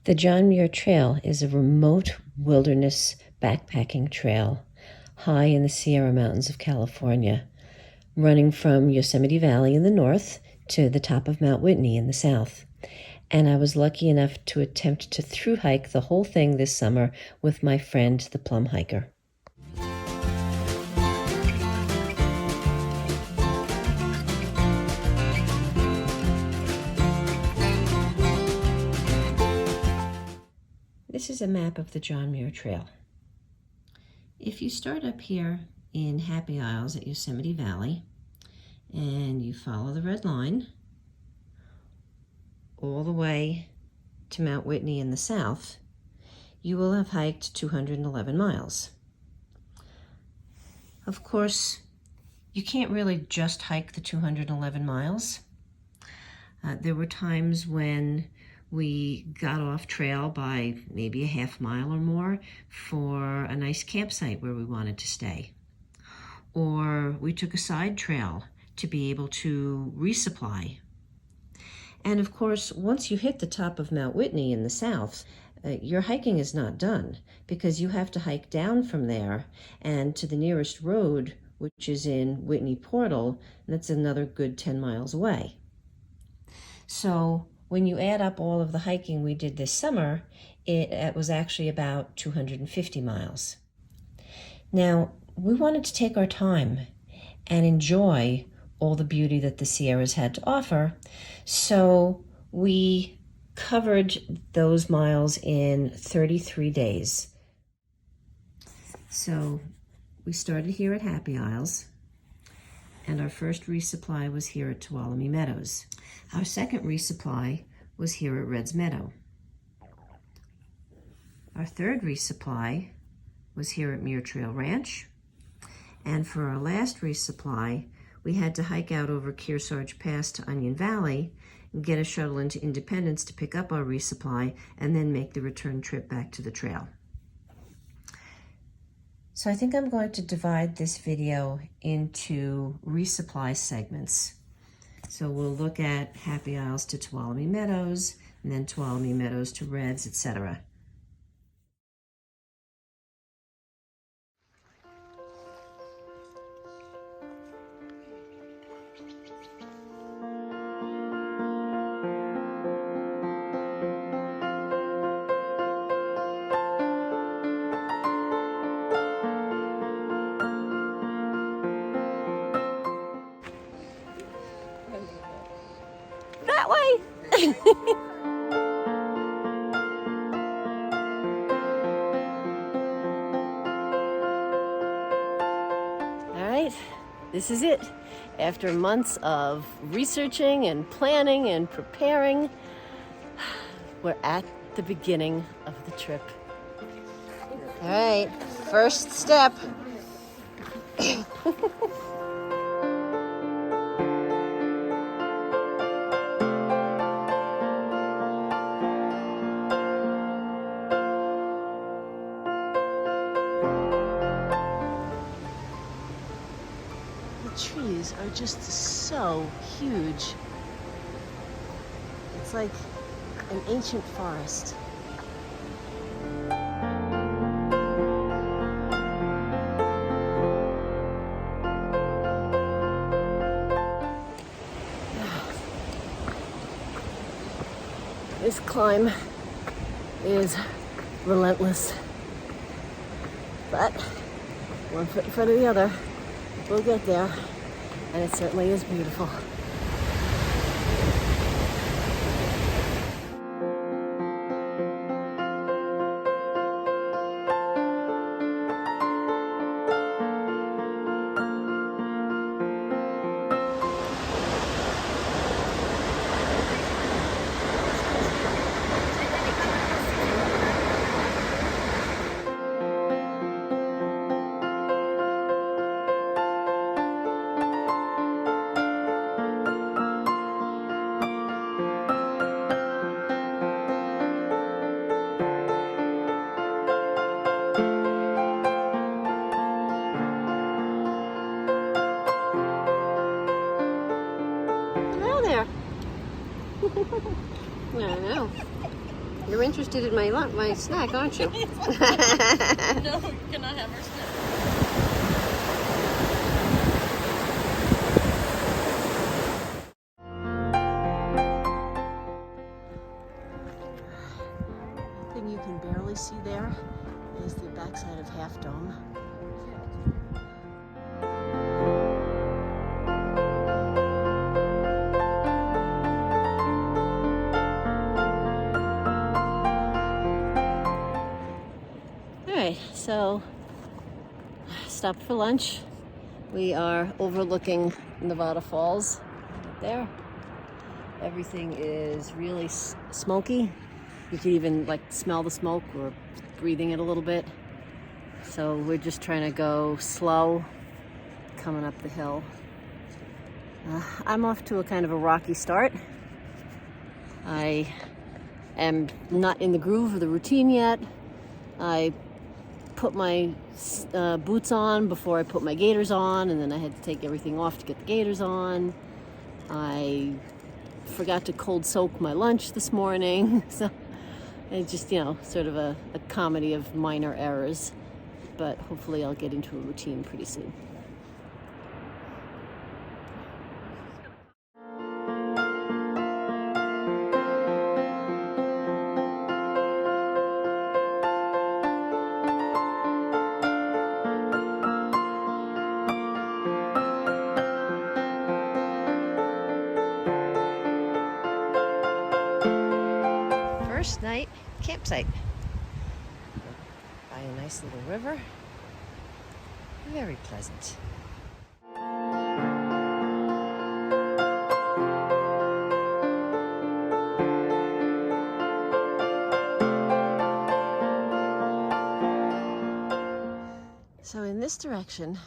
The John Muir Trail is a remote wilderness backpacking trail high in the Sierra Mountains of California, running from Yosemite Valley in the north to the top of Mount Whitney in the south. And I was lucky enough to attempt to thru hike the whole thing this summer with my friend, the plum hiker. This is a map of the John Muir Trail. If you start up here in Happy Isles at Yosemite Valley and you follow the red line all the way to Mount Whitney in the south, you will have hiked 211 miles. Of course, you can't really just hike the 211 miles. There were times when we got off trail by maybe a half mile or more for a nice campsite where we wanted to stay. Or we took a side trail to be able to resupply. And of course, once you hit the top of Mount Whitney in the south, your hiking is not done because you have to hike down from there and to the nearest road, which is in Whitney Portal, and that's another good 10 miles away. So when you add up all of the hiking we did this summer, it was actually about 250 miles. Now, we wanted to take our time and enjoy all the beauty that the Sierras had to offer, so we covered those miles in 33 days. So we started here at Happy Isles, and our first resupply was here at Tuolumne Meadows. Our second resupply was here at Red's Meadow. Our third resupply was here at Muir Trail Ranch. And for our last resupply, we had to hike out over Kearsarge Pass to Onion Valley, get a shuttle into Independence to pick up our resupply, and then make the return trip back to the trail. So I think I'm going to divide this video into resupply segments. So we'll look at Happy Isles to Tuolumne Meadows, and then Tuolumne Meadows to Reds, etc. That way! All right, this is it. After months of researching and planning and preparing, we're at the beginning of the trip. All right, first step. The trees are just so huge. It's like an ancient forest. This climb is relentless, but one foot in front of the other, we'll get there, and it certainly is beautiful. I know. You're interested in my snack, aren't you? No, you cannot have our snack. The thing you can barely see there is the backside of Half Dome. So, stopped for lunch. We are overlooking Nevada Falls there. Everything is really smoky. You can even like smell the smoke. We're breathing it a little bit. So we're just trying to go slow coming up the hill. I'm off to a kind of a rocky start. I am not in the groove of the routine yet. I put my boots on before I put my gaiters on, and then I had to take everything off to get the gaiters on. I forgot to cold soak my lunch this morning, so it's just, you know, sort of a comedy of minor errors, but hopefully I'll get into a routine pretty soon. First night campsite by a nice little river. Very pleasant. So in this direction,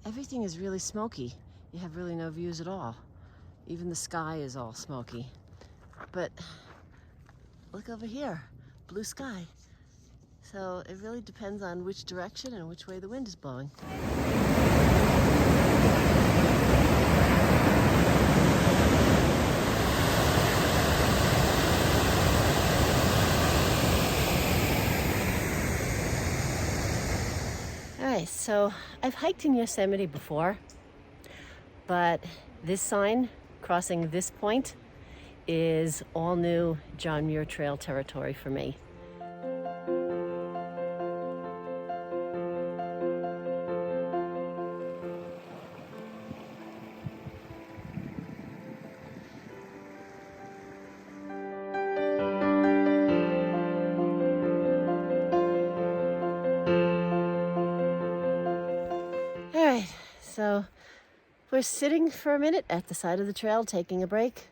everything is really smoky. You have really no views at all. Even the sky is all smoky. But look over here, blue sky. So it really depends on which direction and which way the wind is blowing. All right, so I've hiked in Yosemite before, but this sign crossing this point is all new John Muir Trail territory for me. All right, so we're sitting for a minute at the side of the trail taking a break,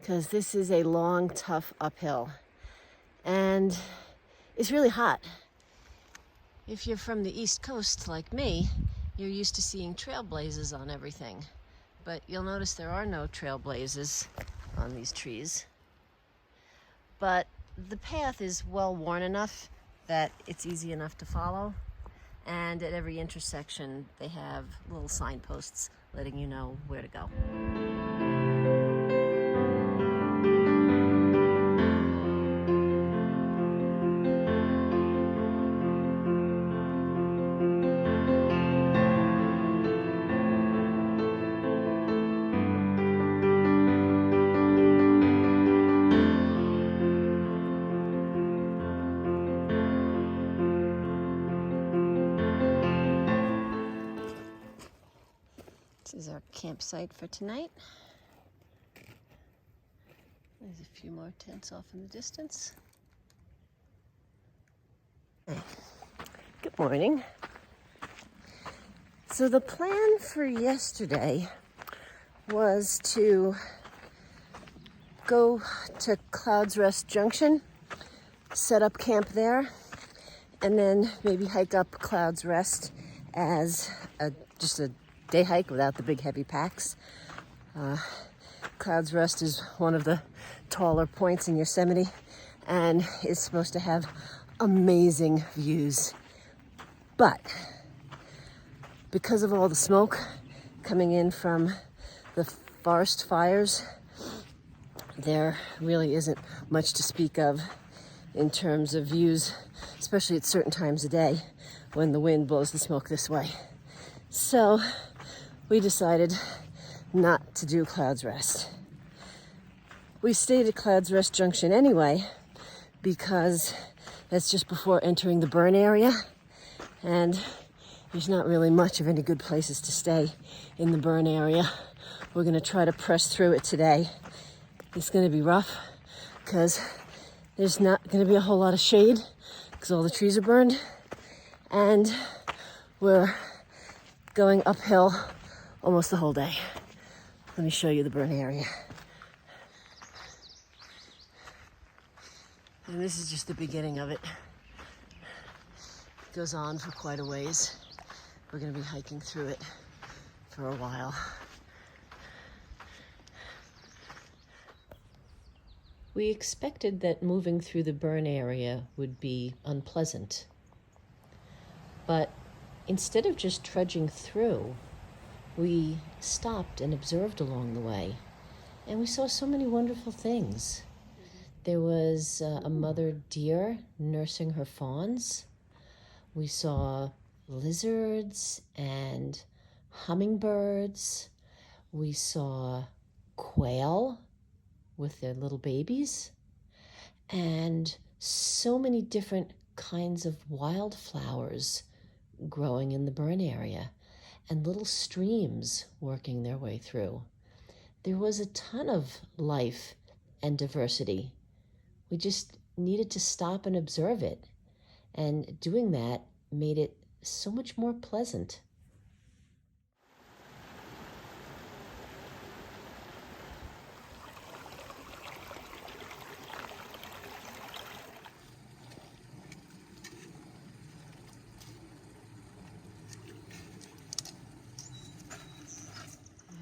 because this is a long, tough uphill, and it's really hot. If you're from the East Coast like me, you're used to seeing trailblazes on everything, but you'll notice there are no trailblazes on these trees. But the path is well worn enough that it's easy enough to follow, and at every intersection they have little signposts letting you know where to go. This is our campsite for tonight. There's a few more tents off in the distance. Good morning. So the plan for yesterday was to go to Clouds Rest Junction, set up camp there, and then maybe hike up Clouds Rest as just a day hike without the big heavy packs. Clouds Rest is one of the taller points in Yosemite and is supposed to have amazing views. But because of all the smoke coming in from the forest fires, there really isn't much to speak of. in terms of views, especially at certain times of day when the wind blows the smoke this way. So we decided not to do Clouds Rest. We stayed at Clouds Rest Junction anyway because that's just before entering the burn area, and there's not really much of any good places to stay in the burn area. We're gonna try to press through it today. It's gonna be rough because there's not gonna be a whole lot of shade because all the trees are burned, and we're going uphill almost the whole day. Let me show you the burn area. And this is just the beginning of it. It goes on for quite a ways. We're gonna be hiking through it for a while. We expected that moving through the burn area would be unpleasant. But instead of just trudging through, we stopped and observed along the way. And we saw so many wonderful things. There was a mother deer nursing her fawns. We saw lizards and hummingbirds. We saw quail with their little babies, and so many different kinds of wildflowers growing in the burn area, and little streams working their way through. There was a ton of life and diversity. We just needed to stop and observe it, and doing that made it so much more pleasant.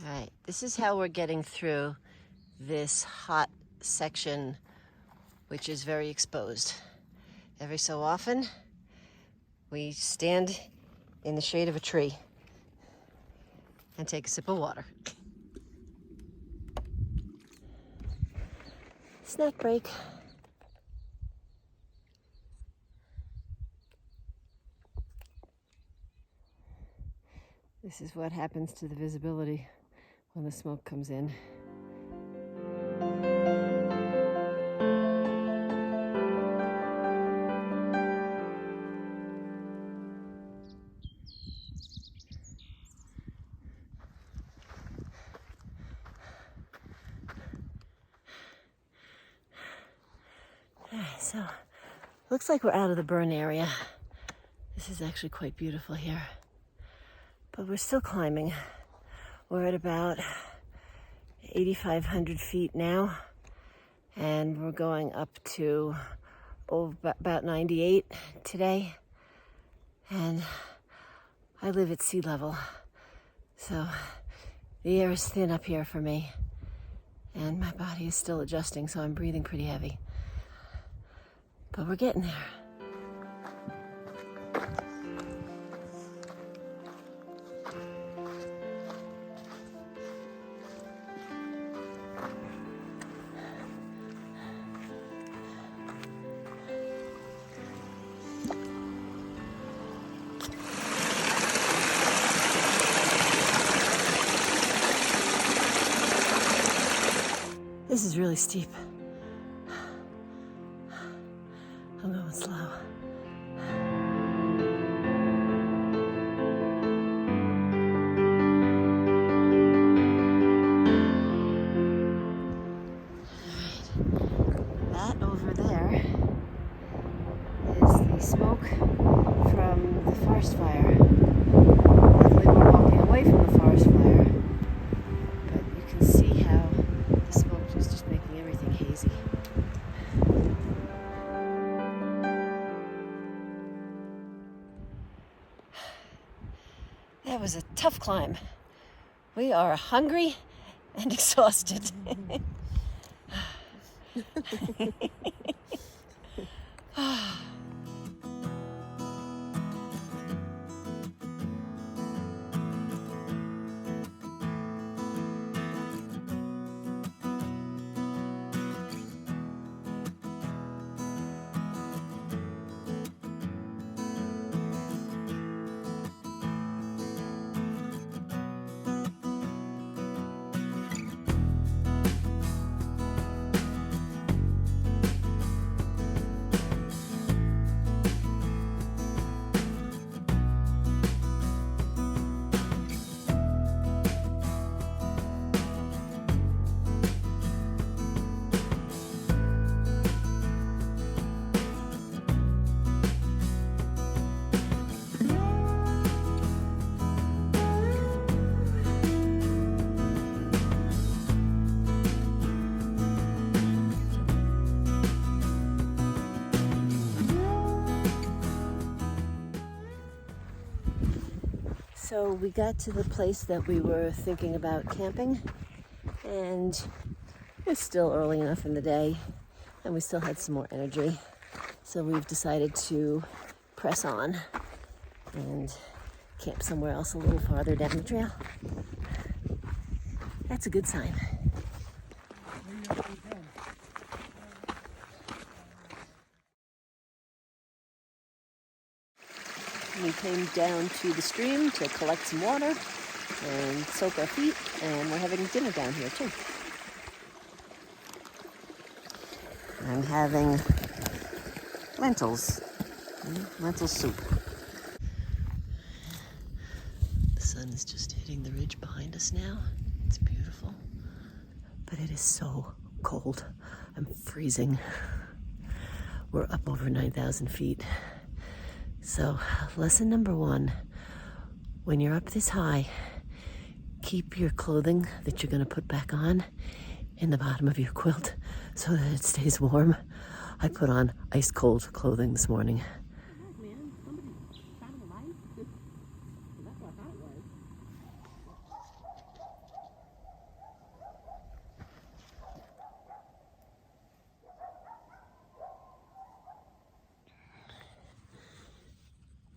All right, this is how we're getting through this hot section, which is very exposed. Every so often, we stand in the shade of a tree and take a sip of water. Snack break. This is what happens to the visibility when the smoke comes in. So, looks like we're out of the burn area. This is actually quite beautiful here. But we're still climbing. We're at about 8,500 feet now, and we're going up to about 98 today. And I live at sea level, so the air is thin up here for me, and my body is still adjusting, so I'm breathing pretty heavy. But we're getting there. This is really steep. I'm going slow. That over there is the smoke from the forest fire. Luckily we're walking away from the forest fire, but you can see how the smoke is just making everything hazy. That was a tough climb. We are hungry and exhausted. So we got to the place that we were thinking about camping, and it's still early enough in the day, and we still had some more energy. So we've decided to press on and camp somewhere else a little farther down the trail. That's a good sign. We came down to the stream to collect some water and soak our feet, and we're having dinner down here too. I'm having lentil soup. The sun is just hitting the ridge behind us now. It's beautiful, but it is so cold. I'm freezing. We're up over 9,000 feet. So, lesson number 1, when you're up this high, keep your clothing that you're going to put back on in the bottom of your quilt so that it stays warm. I put on ice cold clothing this morning.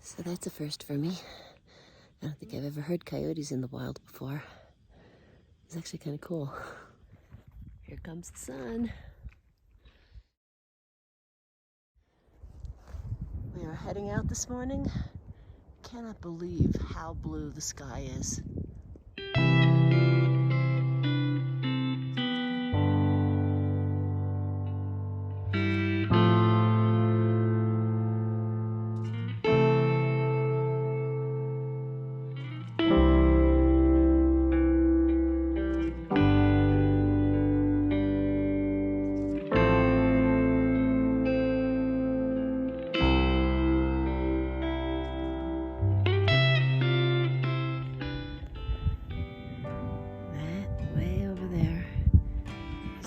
So that's a first for me. I don't think I've ever heard coyotes in the wild before. It's actually kind of cool. Here comes the sun. We are heading out this morning. Cannot believe how blue the sky is.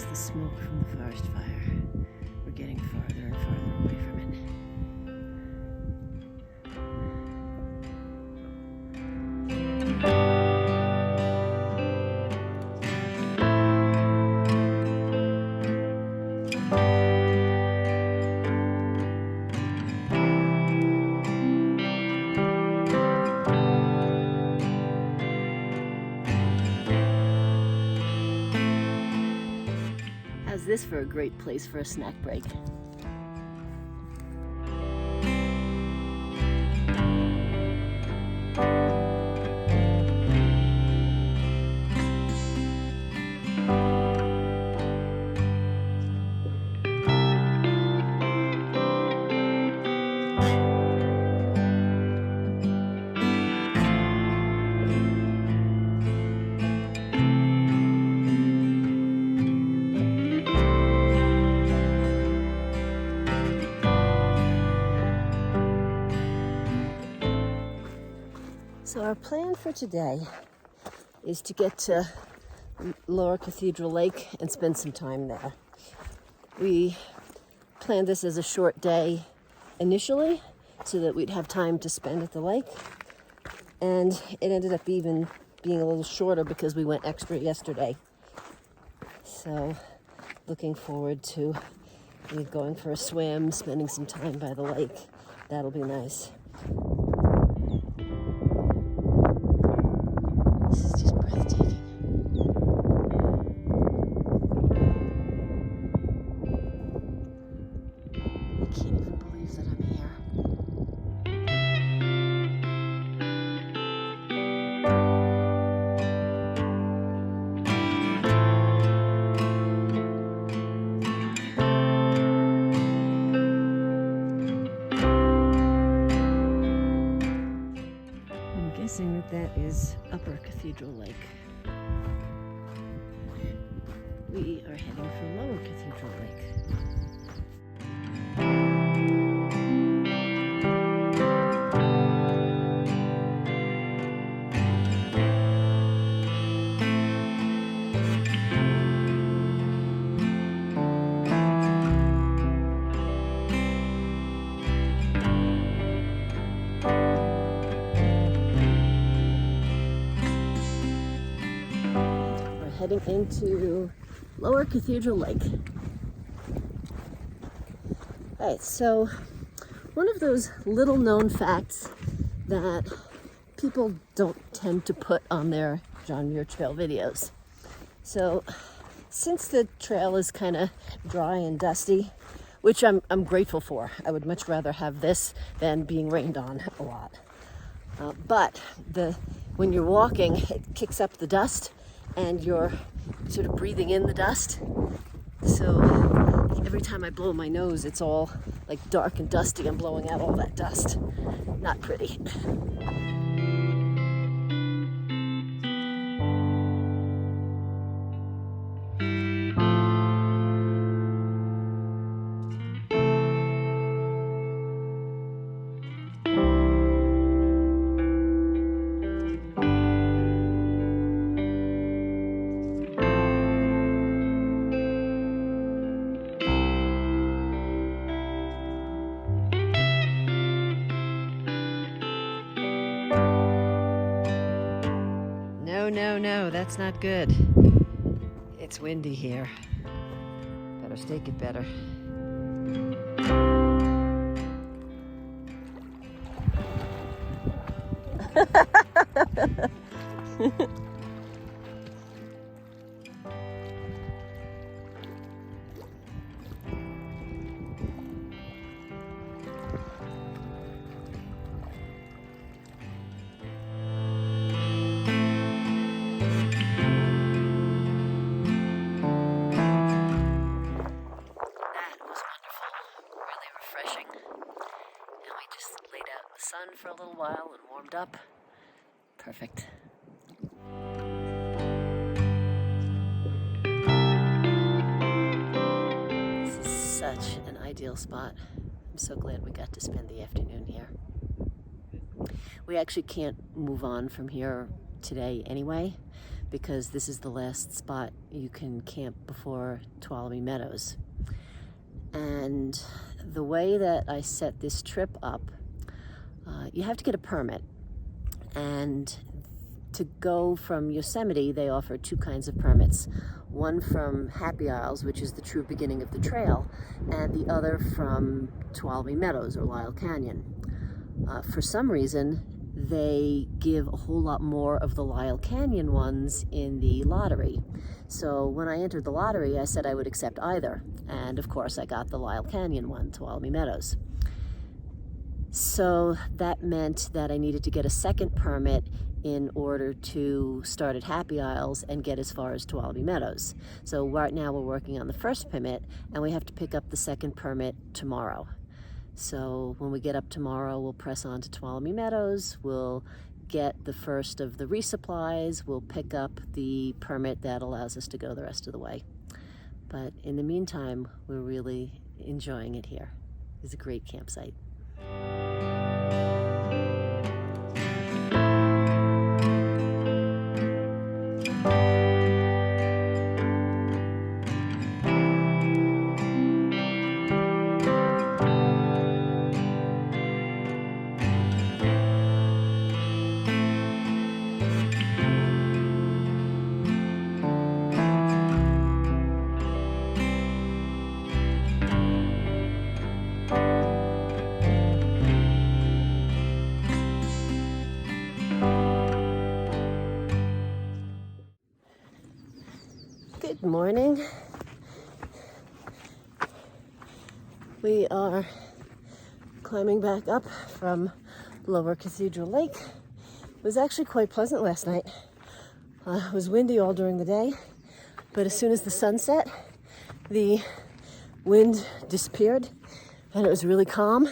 The smoke from the forest fire. We're getting farther and farther away from it. How's this for a great place for a snack break? So our plan for today is to get to Lower Cathedral Lake and spend some time there. We planned this as a short day initially so that we'd have time to spend at the lake, and it ended up even being a little shorter because we went extra yesterday. So looking forward to going for a swim, spending some time by the lake. That'll be nice. This is just breathtaking. I can't even believe that I'm here. I'm guessing that is Upper Cathedral Lake. We are heading for Lower Cathedral Lake. heading into Lower Cathedral Lake. Alright, so one of those little known facts that people don't tend to put on their John Muir Trail videos. So since the trail is kind of dry and dusty, which I'm grateful for. I would much rather have this than being rained on a lot. But when you're walking, it kicks up the dust and you're sort of breathing in the dust. So every time I blow my nose, it's all like dark and dusty. I'm blowing out all that dust. Not pretty. No, that's not good. It's windy here. Better stake it better. Sun for a little while and warmed up. Perfect. This is such an ideal spot. I'm so glad we got to spend the afternoon here. We actually can't move on from here today anyway, because this is the last spot you can camp before Tuolumne Meadows. And the way that I set this trip up, you have to get a permit, and to go from Yosemite they offer two kinds of permits, one from Happy Isles, which is the true beginning of the trail, and the other from Tuolumne Meadows or Lyle Canyon. For some reason they give a whole lot more of the Lyle Canyon ones in the lottery. So when I entered the lottery I said I would accept either, and of course I got the Lyle Canyon one, Tuolumne Meadows. So that meant that I needed to get a second permit in order to start at Happy Isles and get as far as Tuolumne Meadows. So right now we're working on the first permit, and we have to pick up the second permit tomorrow. So when we get up tomorrow, we'll press on to Tuolumne Meadows, we'll get the first of the resupplies, we'll pick up the permit that allows us to go the rest of the way. But in the meantime, we're really enjoying it here. It's a great campsite. Good morning. We are climbing back up from Lower Cathedral Lake. It was actually quite pleasant last night. It was windy all during the day, but as soon as the sun set, the wind disappeared and it was really calm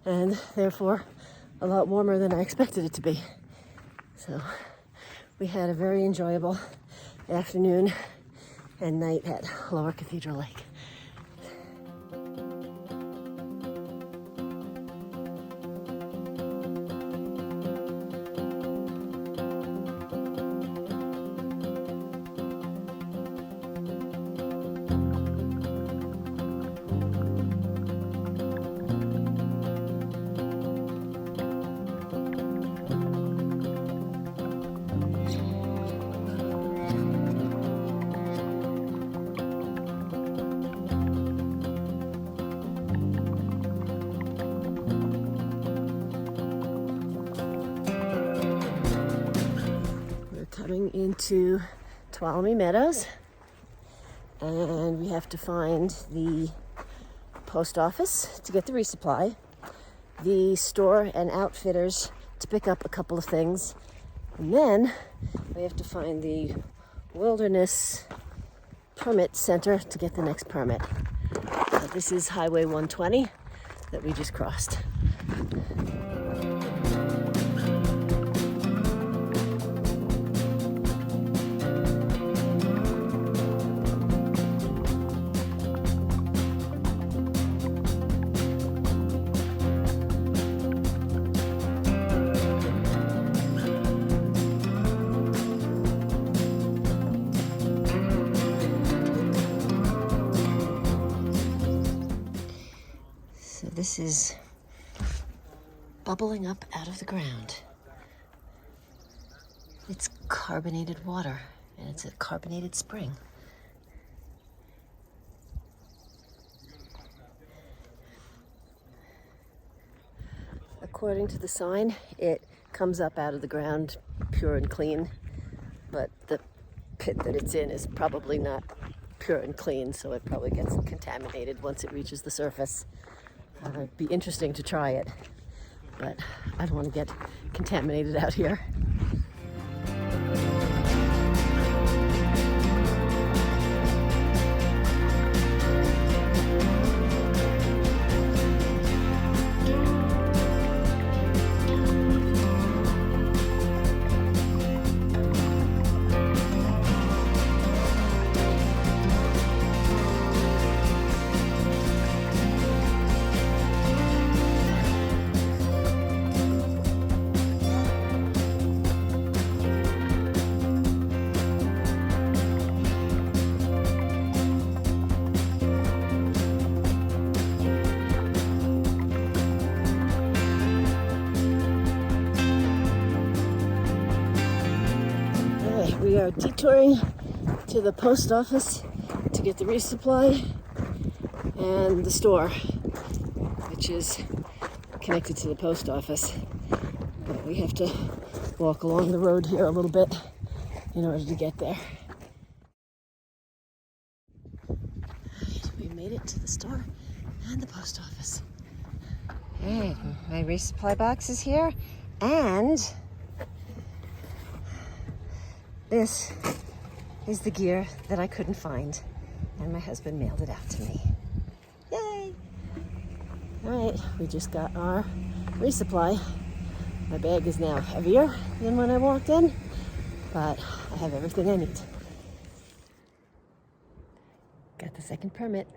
and therefore a lot warmer than I expected it to be. So we had a very enjoyable afternoon and night at Lower Cathedral Lake. into Tuolumne Meadows, and we have to find the post office to get the resupply, the store and outfitters to pick up a couple of things, and then we have to find the wilderness permit center to get the next permit. This is Highway 120 that we just crossed. This is bubbling up out of the ground. It's carbonated water, and it's a carbonated spring. According to the sign, it comes up out of the ground pure and clean, but the pit that it's in is probably not pure and clean, so it probably gets contaminated once it reaches the surface. It'd be interesting to try it, but I don't want to get contaminated out here. We are detouring to the post office to get the resupply and the store, which is connected to the post office. But we have to walk along the road here a little bit in order to get there. We made it to the store and the post office. Alright, my resupply box is here, and this is the gear that I couldn't find, and my husband mailed it out to me. Yay! All right, we just got our resupply. My bag is now heavier than when I walked in, but I have everything I need. Got the second permit.